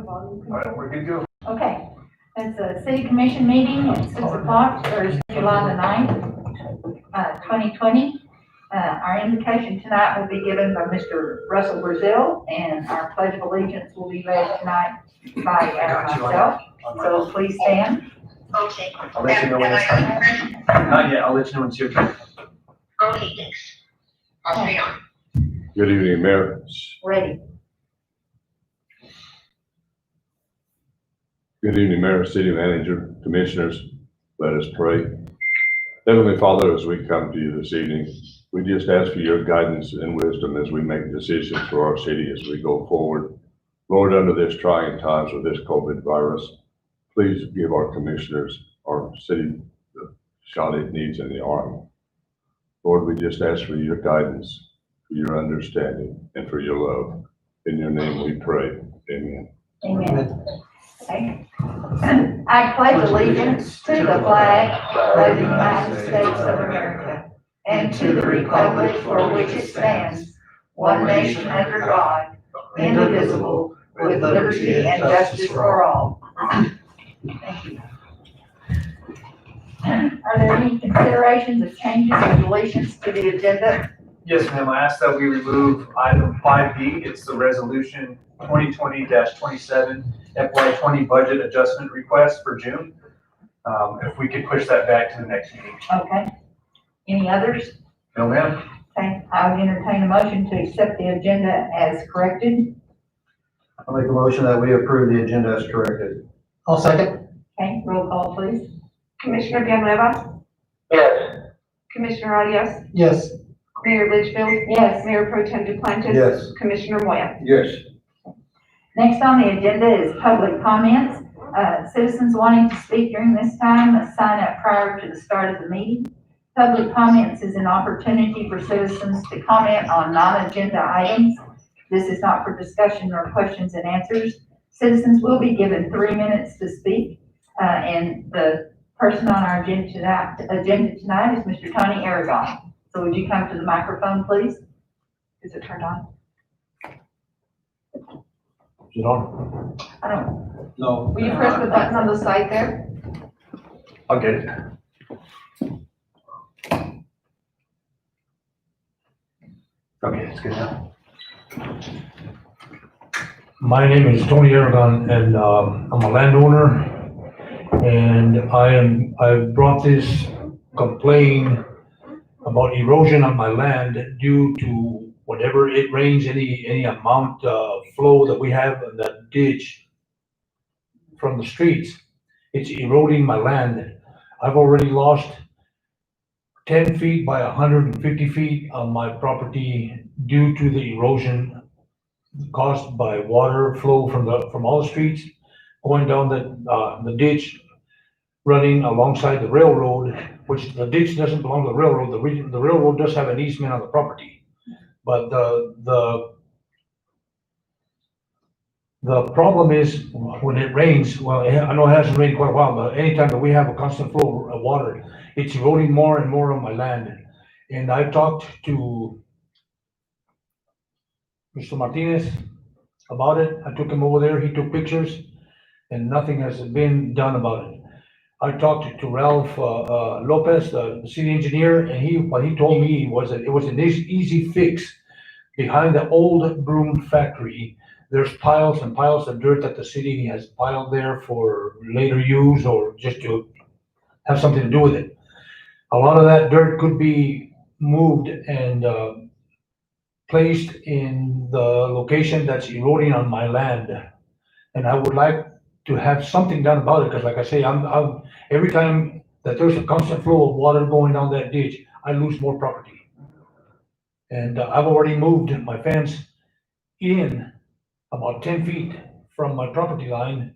volume All right, control. we're good to go. Okay, it's a city commission meeting at 6 o'clock, Thursday, July the 9th, 2020. Our invocation tonight will be given by Mr. Russell Brazil, and our pledge of allegiance will be led tonight by myself. So please stand. Okay. I'll let you know when it's time. Not yet, I'll let you know when it's your turn. Okay, thanks. I'll stay on. Good evening, Mayor. Ready. Good evening, Mayor, City Manager, Commissioners. Let us pray. Heavenly Father, as we come to you this evening, we just ask for your guidance and wisdom as we make decisions for our city as we go forward. Lord, under this trying times with this COVID virus, please give our commissioners, our city, the shot it needs in the arm. Lord, we just ask for your guidance, for your understanding, and for your love. In your name we pray. Amen. Amen. Okay. I pledge allegiance to the flag of the United States of America and to the republic for which it stands, one nation under God, indivisible, with liberty and justice for all. Thank you. Are there any considerations of changes or deletions to the agenda? Yes, ma'am, I asked that we remove item 5B. It's the resolution 2020-27 FY20 budget adjustment request for June. If we could push that back to the next meeting. Okay. Any others? No, ma'am? Okay, I would entertain a motion to accept the agenda as corrected. I'll make a motion that we approve the agenda as corrected. I'll second. Okay, roll call, please. Commissioner Villanueva, Yes. Commissioner Arias, Yes. Mayor Litchfield, Yes. Mayor Pro Tem Duplantis. Yes. Commissioner Moya. Yes. Next on the agenda is public comments. Citizens wanting to speak during this time must sign up prior to the start of the meeting. Public comments is an opportunity for citizens to comment on non-agenda items. This is not for discussion or questions and answers. Citizens will be given 3 minutes to speak, and the person on our agenda tonight is Mr. Tony Aragon. So would you come to the microphone, please? Is it turned on? Is it on? I don't, No. Will you press the button on the side there? I'll get it. Okay, it's good now. My name is Tony Aragon, and I'm a landowner, and I brought this complaint about erosion on my land due to whenever it rains, any amount of flow that we have in that ditch from the streets, it's eroding my land. I've already lost 10 feet by 150 feet on my property due to the erosion caused by water flow from all the streets going down the ditch, running alongside the railroad, which the ditch doesn't belong to the railroad. The railroad does have an easement on the property, but the problem is when it rains. Well, I know it hasn't rained quite a while, but anytime that we have a constant flow of water, it's eroding more and more on my land. And I talked to Mr. Martinez about it. I took him over there, he took pictures, and nothing has been done about it. I talked to Ralph Lopez, the city engineer, and what he told me was that it was an easy fix. Behind the old broom factory, there's piles and piles of dirt that the city has piled there for later use or just to have something to do with it. A lot of that dirt could be moved and placed in the location that's eroding on my land. And I would like to have something done about it, because like I say, I'm every time that there's a constant flow of water going down that ditch, I lose more property. And I've already moved my fence in about 10 feet from my property line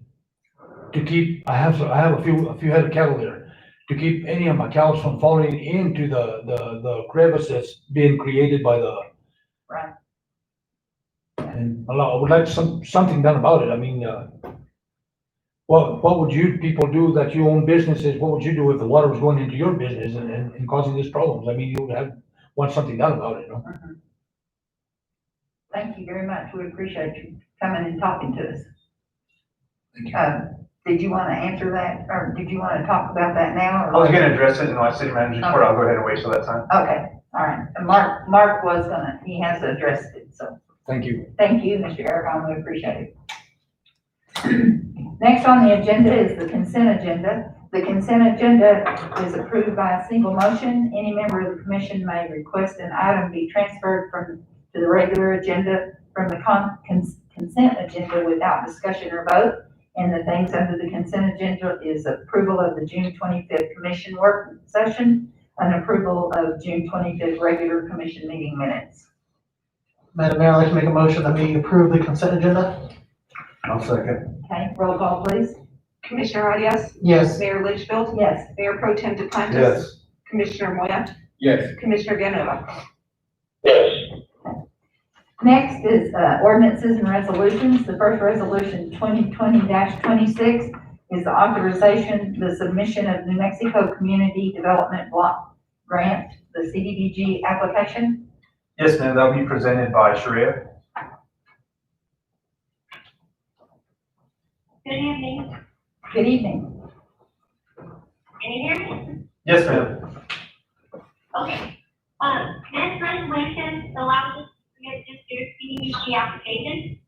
to keep, I have a few head of cattle there, to keep any of my cows from falling into the crevice that's being created by the. Right. And I would like something done about it. I mean, what would you people do that you own businesses? What would you do if the water was going into your business and causing these problems? I mean, you would want something done about it, you know? Thank you very much. We appreciate you coming and talking to us. Did you want to answer that, or did you want to talk about that now? or I was later? gonna address it in my city manager's report. I'll go ahead and wait till that time. Okay, all right. And Mark was gonna, he has addressed it, so Thank you. thank you, Mr. Aragon, we appreciate it. Next on the agenda is the consent agenda. The consent agenda is approved by a single motion. Any member of the commission may request an item be transferred to the regular agenda from the consent agenda without discussion or vote. And the things under the consent agenda is approval of the June 25th commission work session and approval of June 25th regular commission meeting minutes. Madam Mayor, I'd like to make a motion that we approve the consent agenda. I'll second. Okay, roll call, please. Commissioner Arias? Yes. Mayor Litchfield? Yes. Mayor Pro Tem Duplantis? Yes. Commissioner Moya? Yes. Commissioner Ganova? Next is ordinances and resolutions. The first resolution, 2020-26, is the authorization, the submission of New Mexico Community Development Block Grant, the CDBG application. Yes, ma'am, that'll be presented by Sharia. Good evening. Good evening. Can you hear me? Yes, ma'am. Okay. This resolution allows us to submit this year's CDBG application.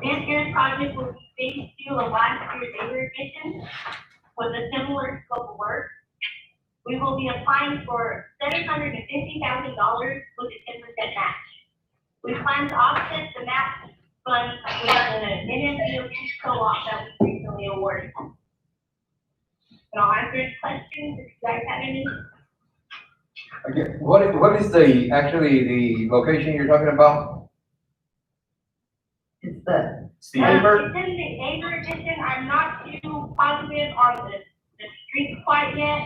This year's project will be phase 2 of last year's Neighbor Edition with a similar scope of work. We will be applying for $750,000 with a 10% match. We plan to offset the match funds with the NMDOT co-op that we recently awarded. And I'll answer any questions if you guys have any. Okay, what is the location you're talking about? It's the It's the Neighbor. It's in the Neighbor Edition. I'm not too positive on the streets quite yet.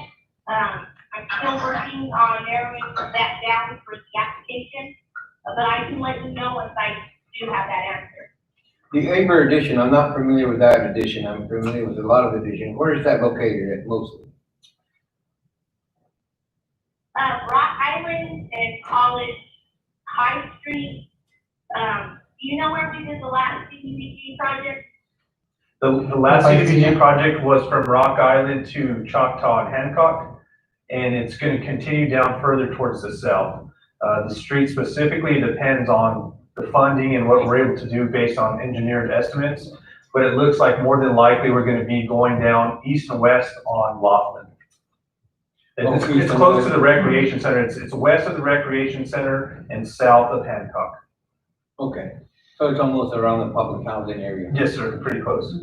I'm still working on narrowing that down for the application, but I can let you know once I do have that answer. The Aber edition, I'm not familiar with that edition. I'm familiar with a lot of editions. Where is that located at mostly? Rock Island and College High Street. Do you know where we did the last CDBG project? The last CDBG project was from Rock Island to Choctaw and Hancock, and it's going to continue down further towards the south. The street specifically depends on the funding and what we're able to do based on engineered estimates, but it looks like more than likely we're going to be going down east and west on Laughlin. It's close to the recreation center. It's west of the recreation center and south of Hancock. Okay, so it's almost around the public housing area. Yes, sir, pretty close.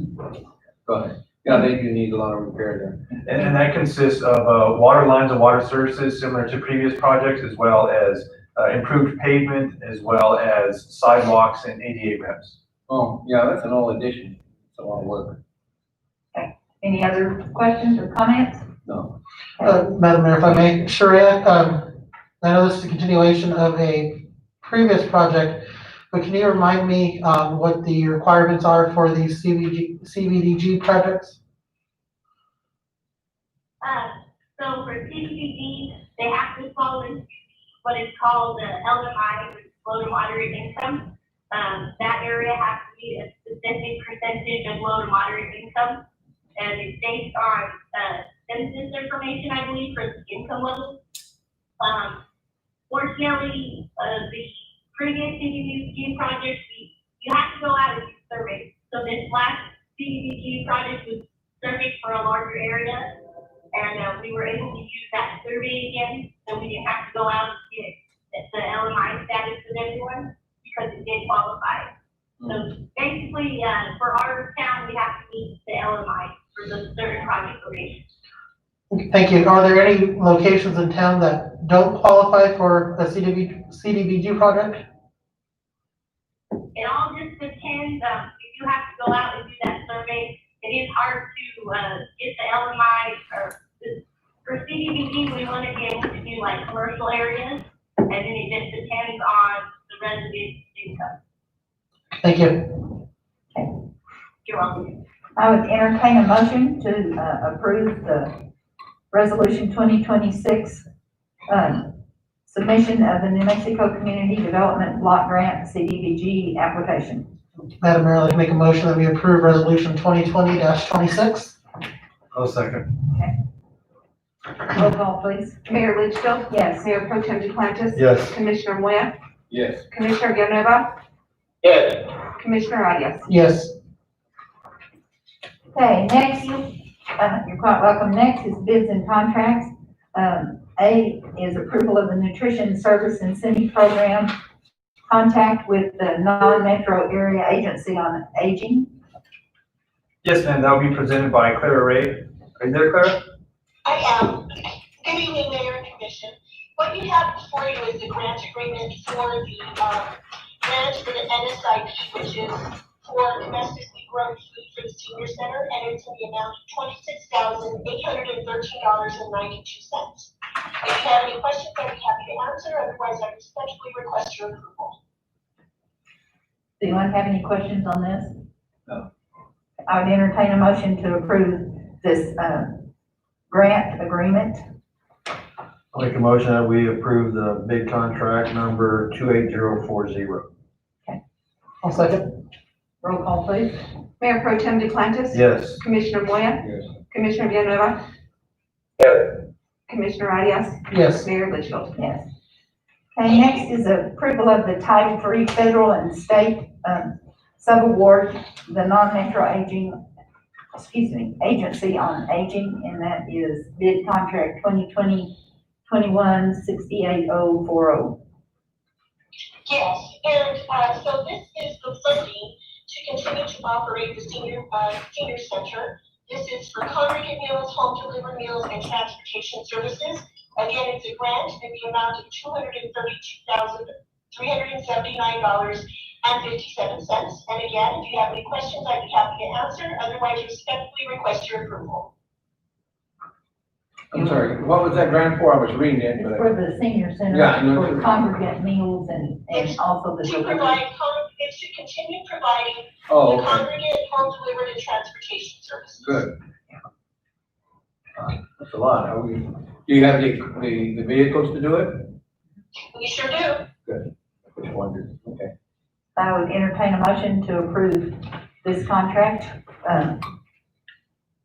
Go ahead. Yeah, they do need a lot of repair there. And that consists of water lines and water services similar to previous projects, as well as improved pavement, as well as sidewalks and ADA ramps. Oh, yeah, that's an old addition. It's a lot of work. Any other questions or comments? No. Madam Mayor, if I may, Sharia, I know this is a continuation of a previous project, but can you remind me, what the requirements are for these CBDG projects? So for CDBG, they have to fall into what is called the LMI, which is low to moderate income. That area has to be a specific percentage of low to moderate income, and it's based on census information, I believe, for the income level. Fortunately, the previous CDBG projects, you have to go out and do surveys. So this last CDBG project was surveyed for a larger area, and we were able to use that survey again, so we didn't have to go out and get the LMI status with everyone, because it did qualify. So basically, for our town, we have to meet the LMI for the certain project locations. Thank you. Are there any locations in town that don't qualify for a CDBG project? It all just depends, if you have to go out and do that survey, it is hard to, get the LMI, or, for CDBG, we want to be able to do like commercial areas, and then it just depends on the resident's income. Thank you. You're welcome. I would entertain a motion to approve the resolution 2026, submission of the New Mexico Community Development Block Grant CDBG application. Madam Mayor, I'd like to make a motion that we approve resolution 2020-26. I'll second. Roll call, please. Mayor Litchfield? Yes. Mayor Pro Tem Duplantis? Yes. Commissioner Moya? Yes. Commissioner Villanueva? Yes. Commissioner Arias? Yes. Okay, next, you're quite welcome. Next is bids and contracts. A is approval of the nutrition service incentive program, contact with the non-metro area agency on aging. Yes, ma'am, that will be presented by Clara Ray. Are you there, Clara? I am. Good evening, Mayor and Commission. What you have before you is the grant agreement for the grant for the NSIP, which is for domestically grown food for the senior center, and it's in the amount of $26,813.92. If you have any questions, I'd be happy to answer. Otherwise, I respectfully request your approval. Do anyone have any questions on this? No. I would entertain a motion to approve this, grant agreement. I'll make a motion that we approve the bid contract number 28040. I'll second. Roll call, please. Mayor Pro Tem Duplantis? Yes. Commissioner Moya? Yes. Commissioner Villanueva? Commissioner Arias? Yes. Mayor Litchfield? Yes. Okay, next is approval of the Title III federal and state, subaward, the non-metro agency on aging, and that is bid contract 2020-21-68040. Yes, and so this is the funding to continue to operate the senior center. This is for congregate meals, home delivered meals, and transportation services. Again, it's a grant in the amount of $232,379.57. And again, if you have any questions, I'd be happy to answer. Otherwise, respectfully request your approval. I'm sorry, what was that grant for? I was reading it, but. For the senior center, Yeah, I know. for congregate meals and also the To delivery. provide, it's to continue providing Oh, the okay, congregate, home delivered, and transportation services. good. That's a lot. Do you have the vehicles to do it? We sure do. Just wondered, okay. I would entertain a motion to approve this contract.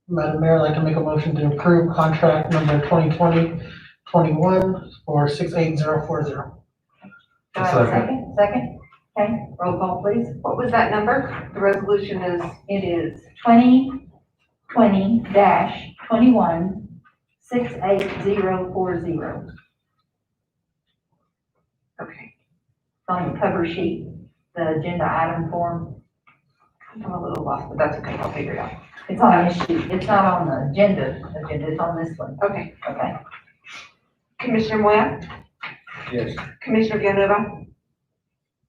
Madam Mayor, I'd like to make a motion to approve contract number 2020-21 for 68040. Do I have a second? Second? Okay, roll call, please. What was that number? The resolution is, It is 2020-21-68040. okay. It's on the cover sheet, the agenda item form. I'm a little lost, but that's okay. I'll figure it out. It's on this sheet. It's not on the agenda. It's on this one. Okay. Okay. Commissioner Moya? Yes. Commissioner Villanueva?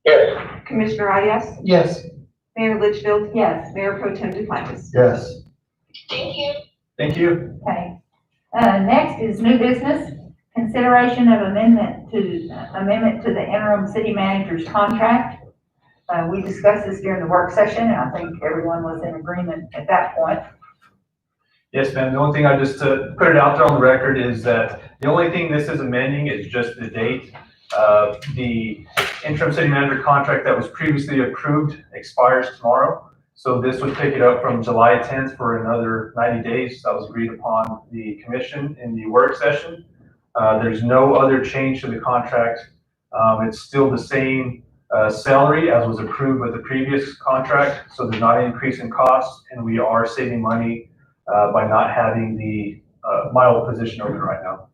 Yes. Commissioner Arias? Yes. Mayor Litchfield? Yes, Mayor Pro Tem Duplantis? Yes. Thank you. Thank you. okay. Next is new business. Consideration of amendment to the interim city manager's contract. We discussed this during the work session, and I think everyone was in agreement at that point. Yes, ma'am. The only thing I just to put it out there on the record is that the only thing this is amending is just the date. The interim city manager contract that was previously approved expires tomorrow. So this would pick it up from July 10th for another 90 days. That was agreed upon the commission in the work session. There's no other change to the contract. It's still the same salary as was approved with the previous contract. So there's not an increase in costs, and we are saving money by not having the mile position open right now.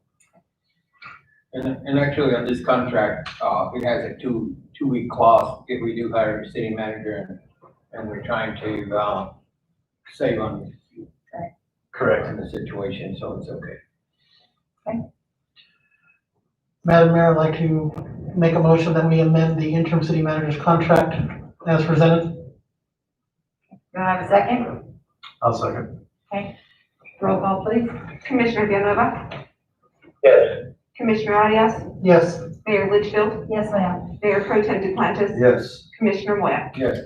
And actually on this contract, it has a two-week clause if we do hire a city manager and we're trying to, save on Correct. the situation, so it's okay. Madam Mayor, I'd like to make a motion that we amend the interim city manager's contract as presented. Do I have a second? I'll second. Roll call, please. Commissioner Villanueva? Yes. Commissioner Arias? Yes. Mayor Litchfield? Yes, ma'am. Mayor Pro Tem Duplantis? Yes. Commissioner Moya? Yes.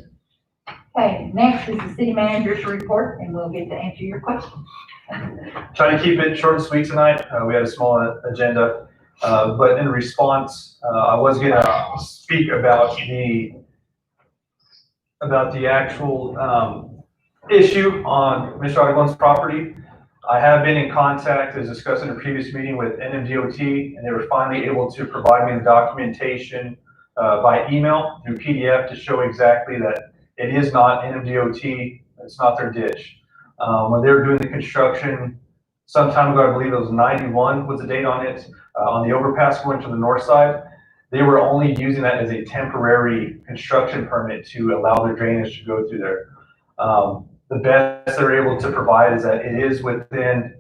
Okay, next is the city manager's report, and we'll get to answer your questions. Trying to keep it short and sweet tonight. We had a small agenda, but in response, I was going to speak about the about the actual, issue on Mr. Aguilar's property. I have been in contact, as discussed in a previous meeting, with NMDOT, and they were finally able to provide me the documentation by email through PDF to show exactly that it is not NMDOT, it's not their ditch. When they were doing the construction some time ago, I believe it was 91 was the date on it, on the overpass going to the north side, they were only using that as a temporary construction permit to allow their drainage to go through there. The best they're able to provide is that it is within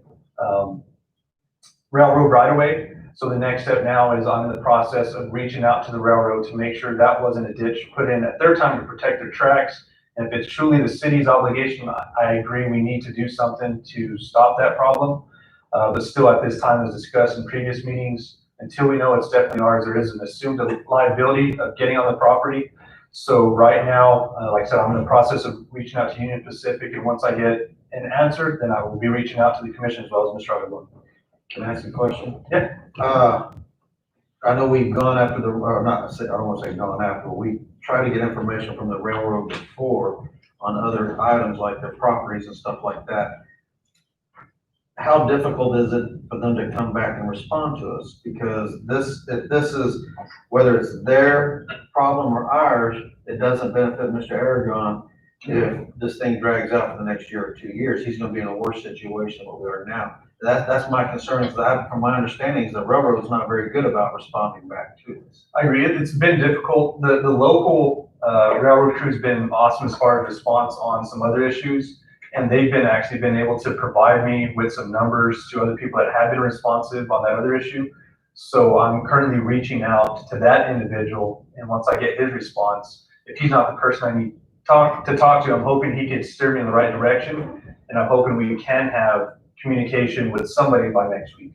railroad right of way. So the next step now is I'm in the process of reaching out to the railroad to make sure that wasn't a ditch put in at their time to protect their tracks. And if it's truly the city's obligation, I agree we need to do something to stop that problem. But still at this time, as discussed in previous meetings, until we know it's definitely ours, there is an assumed liability of getting on the property. So right now, like I said, I'm in the process of reaching out to Union Pacific, and once I get an answer, then I will be reaching out to the commission as well as Mr. Aguilar. Can I ask you a question? Yeah. I know we've gone after the, or not, I don't want to say gone after, we tried to get information from the railroad before on other items like their properties and stuff like that. How difficult is it for them to come back and respond to us? Because if this is, whether it's their problem or ours, it doesn't benefit Mr. Aragon if this thing drags out for the next year or 2 years. He's gonna be in a worse situation than what we are now. That's my concern, is that from my understanding, is the railroad is not very good about responding back to us. I agree. It's been difficult. The local railroad crew's been awesome as far as response on some other issues. And they've actually been able to provide me with some numbers to other people that have been responsive on that other issue. So I'm currently reaching out to that individual. And once I get his response, if he's not the person I need to talk to, I'm hoping he can steer me in the right direction. And I'm hoping we can have communication with somebody by next week.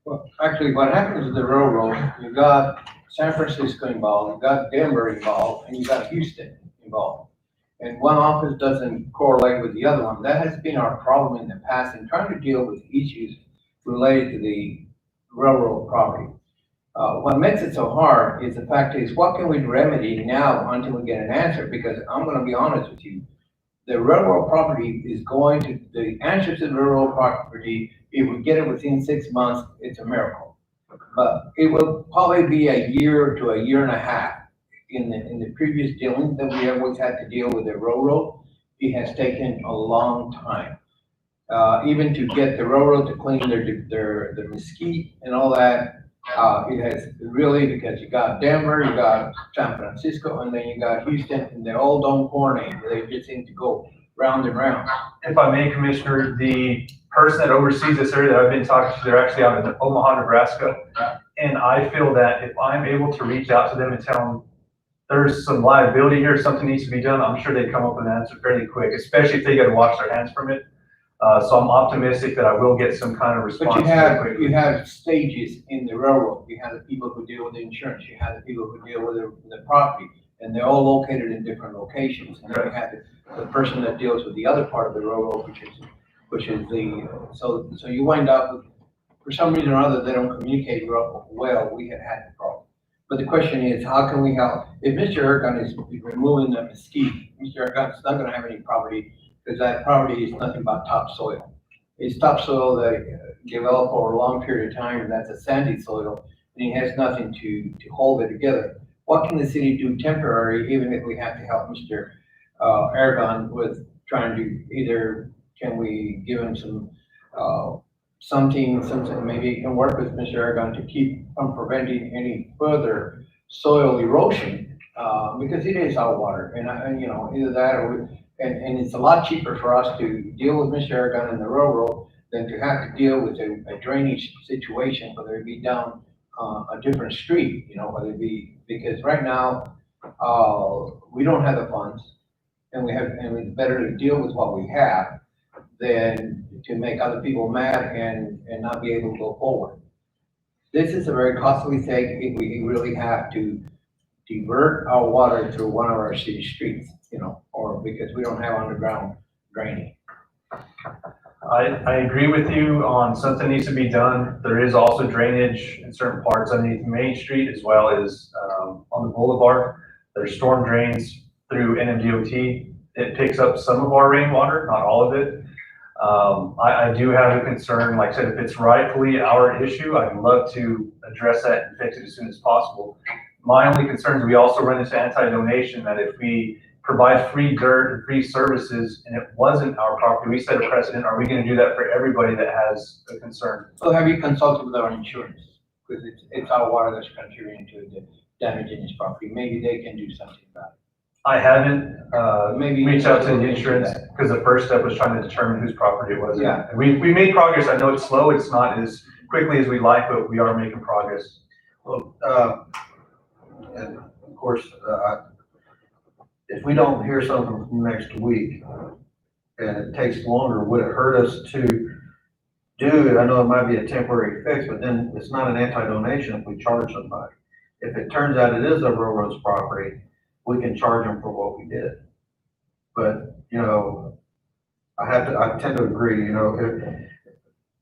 Well, actually, what happens with the railroad, you got San Francisco involved, you got Denver involved, and you got Houston involved. And one office doesn't correlate with the other one. That has been our problem in the past in trying to deal with issues related to the railroad property. What makes it so hard is the fact is, what can we remedy now until we get an answer? Because I'm gonna be honest with you, the railroad property is going to, the answer to the railroad property, if we get it within 6 months, it's a miracle. But it will probably be a year to a year and a half. In the previous dealings that we always had to deal with the railroad, it has taken a long time. Even to get the railroad to clean their mesquite and all that, it has really, because you got Denver, you got San Francisco, and then you got Houston, and they all don't coordinate. They just seem to go round and round. If I may, Commissioner, the person that oversees this area that I've been talking to, they're actually out in Omaha, Nebraska. And I feel that if I'm able to reach out to them and tell them there's some liability here, something needs to be done, I'm sure they'd come up with an answer fairly quick, especially if they got to wash their hands from it. So I'm optimistic that I will get some kind of response. But you have stages in the railroad. You have the people who deal with the insurance, you have the people who deal with the property, and they're all located in different locations. And then you have the person that deals with the other part of the railroad, which is the, so you wind up with, for some reason or other, they don't communicate well. We have had the problem. But the question is, how can we help? If Mr. Aragon is removing the mesquite, Mr. Aragon's not gonna have any property, because that property is nothing but topsoil. It's topsoil that developed over a long period of time, and that's a sandy soil, and it has nothing to hold it together. What can the city do temporary, even if we have to help Mr. Aragon with trying to, either can we give him some, something, maybe he can work with Mr. Aragon to keep from preventing any further soil erosion, because it is our water, and you know, either that or and it's a lot cheaper for us to deal with Mr. Aragon and the railroad than to have to deal with a drainage situation, whether it be down a different street, you know, whether it be, because right now, we don't have the funds, and it's better to deal with what we have than to make other people mad and not be able to go forward. This is a very costly thing if we really have to divert our water through one of our city streets, you know, or because we don't have underground draining. I agree with you on something needs to be done. There is also drainage in certain parts underneath Main Street as well as on the boulevard. There's storm drains. through NMDOT. It picks up some of our rainwater, not all of it. I do have a concern, like I said, if it's rightfully our issue, I'd love to address that and fix it as soon as possible. My only concern is we also run into anti-donation, that if we provide free dirt and free services and it wasn't our property, we set a precedent, are we gonna do that for everybody that has a concern? So have you consulted with our insurance? Because it's our water that's contributing to the damage in his property. Maybe they can do something about it. I haven't, Maybe reached out to look the into insurance, that. because the first step was trying to determine whose property it was. Yeah. And we made progress. I know it's slow, it's not as quickly as we'd like, but we are making progress. Well, and of course, if we don't hear something from next week and it takes longer, would it hurt us to do it? I know it might be a temporary fix, but then it's not an anti-donation if we charge somebody. If it turns out it is a railroad's property, we can charge them for what we did. But, you know, I tend to agree, you know,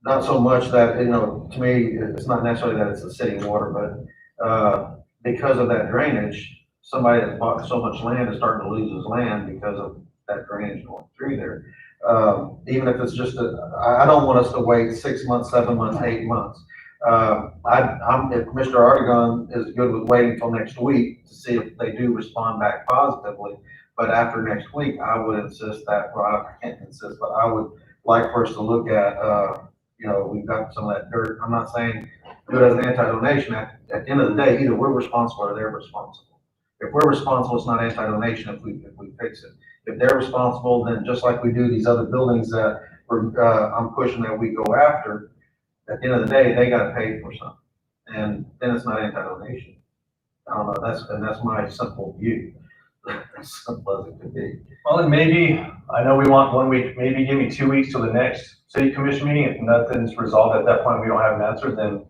not so much that, you know, to me, it's not necessarily that it's the city water, but, because of that drainage, somebody that bought so much land is starting to lose his land because of that drainage going through there. Even if it's just I don't want us to wait 6 months, 7 months, 8 months. If Mr. Artigan is good with waiting till next week to see if they do respond back positively, but after next week, I would insist that, well, I can't insist, but I would like for us to look at, you know, we've got some of that dirt. I'm not saying do it as an anti-donation. At the end of the day, either we're responsible or they're responsible. If we're responsible, it's not anti-donation if we fix it. If they're responsible, then just like we do these other buildings that I'm pushing that we go after, at the end of the day, they gotta pay for something. And then it's not anti-donation. I don't know, that's my simple view. As simple as it could be. Well, then maybe, I know we want 1 week, maybe give me 2 weeks till the next city commission meeting. If nothing's resolved at that point, we don't have an answer, then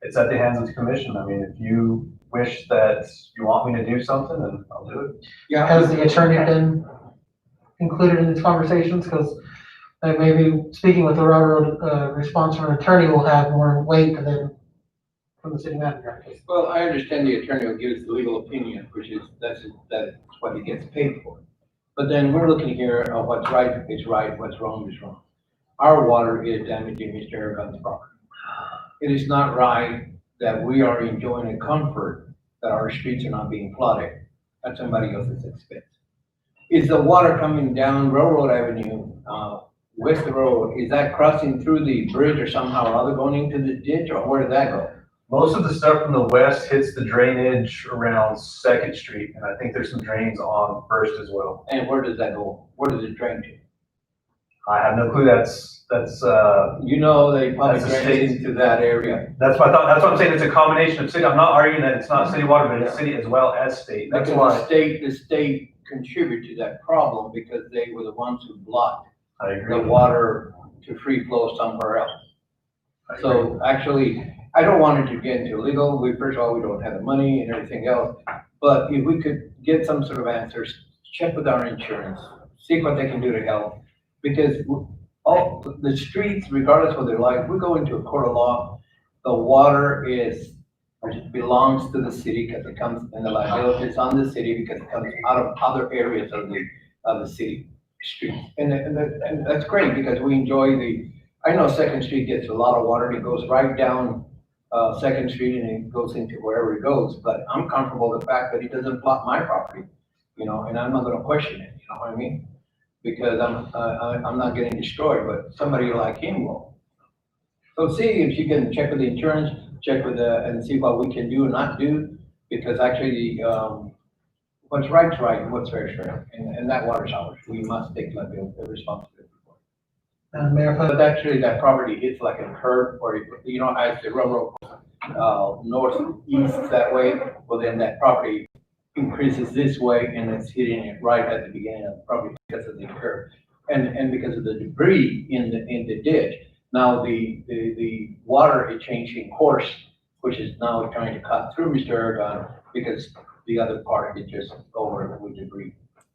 it's at the hands of the commission. I mean, if you wish that you want me to do something, then I'll do it. Yeah. Has the attorney been included in these conversations? Because maybe speaking with the railroad, response from an attorney will have more weight than from the city manager. Well, I understand the attorney will give us the legal opinion, which is, that's what he gets paid for. But then we're looking here at what's right is right, what's wrong is wrong. Our water is damaging Mr. Aragon's property. It is not right that we are enjoying a comfort that our streets are not being flooded at somebody else's expense. Is the water coming down Railroad Avenue, with the road, is that crossing through the bridge or somehow or other going into the ditch, or where did that go? Most of the stuff from the west hits the drainage around Second Street, and I think there's some drains on First as well. And where does that go? Where does it drain to? I have no clue. That's You know, they probably That's a drain state. into that area. that's what I thought. That's what I'm saying. It's a combination of city. I'm not arguing that it's not city water, but it's city as well as state. That's Because why the state contributed to that problem because they were the ones who blocked I the agree. water to free flow somewhere else. I agree. So actually, I don't want it to get into legal. First of all, we don't have the money and everything else. But if we could get some sort of answers, check with our insurance, see what they can do to help. Because all the streets, regardless of their life, we go into a court of law, the water belongs to the city because it comes, and the liability is on the city because it comes out of other areas of the city streets. And that's great because we enjoy I know Second Street gets a lot of water. It goes right down Second Street and it goes into wherever it goes. But I'm comfortable with the fact that it doesn't block my property, you know, and I'm not gonna question it, you know what I mean? Because I'm not getting destroyed, but somebody like him will. So see if you can check with the insurance, check with and see what we can do and not do, because actually, what's right is right, what's fair is fair, and that water's ours. We must take the responsibility for it. Mayor, if I- But actually, that property hits like a curve, or, you know, as the railroad goes, northeast that way, well, then that property increases this way, and it's hitting it right at the beginning of the property because of the curve. And because of the debris in the ditch. Now, the water is changing course, which is now trying to cut through Mr. Aragon, because the other part is just over with debris.